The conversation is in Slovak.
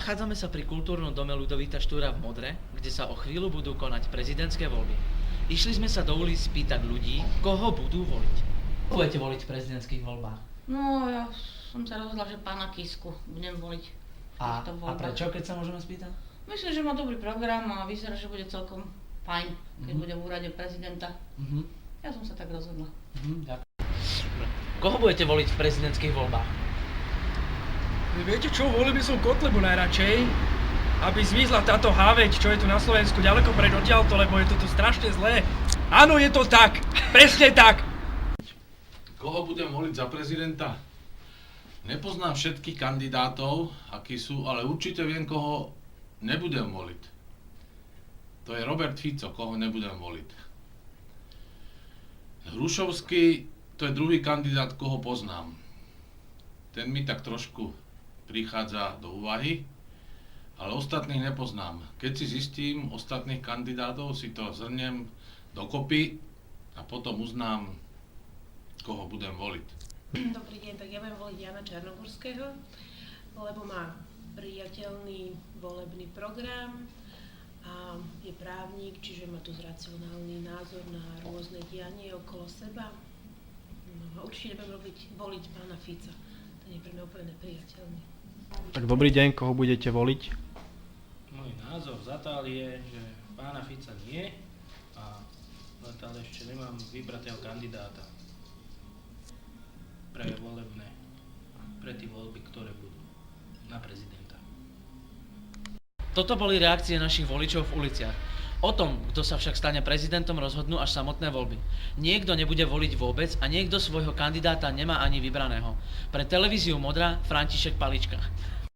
Nachádzame sa pri kultúrnom dome Ľudovita Štúra v Modre, kde sa o chvíľu budú konať prezidentské voľby. Išli sme sa do ulic spýtať ľudí, koho budú voliť. Koho budete voliť v prezidentských voľbách? No, ja som sa rozhodla, že pána Kisku budem voliť. A prečo, keď sa môžeme spýtať? Myslím, že má dobrý program a vyzerá, že bude celkom fajn, keď bude v úrade prezidenta. Ja som sa tak rozhodla. Ďakujem. Koho budete voliť v prezidentských voľbách? Viete čo, volil by som Kotlebu najradšej, aby zmizla táto háveť, čo je tu na Slovensku ďaleko preč odtiaľto, lebo je to tu strašne zlé. Áno, je to tak, presne tak. Koho budem voliť za prezidenta? Nepoznám všetkých kandidátov, akí sú, ale určite viem, koho nebudem voliť. To je Robert Fico, koho nebudem voliť. Hrušovský, to je druhý kandidát, koho poznám. Ten mi tak trošku prichádza do úvahy, ale ostatných nepoznám. Keď si zistím ostatných kandidátov, si to zhrniem dokopy a potom uznám, koho budem voliť. Dobrý deň, tak ja budem voliť Jana Čarnogórského, lebo má priateľný volebný program a je právnik, čiže má tu racionálny názor na rôzne dianie okolo seba. No, a určite nebudem voliť pána Fica, ten je pre mňa úplne nepriateľný. Tak dobrý deň, koho budete voliť? Môj názor zatiaľ je, že pána Fica nie a zatiaľ ešte nemám vybratého kandidáta pre volebné, pre tie voľby, ktoré budú na prezidenta. Toto boli reakcie našich voličov v uliciach. O tom, kto sa však stane prezidentom, rozhodnú až samotné voľby. Niekto nebude voliť vôbec a niekto svojho kandidáta nemá ani vybraného. Pre televíziu Modra František Palička.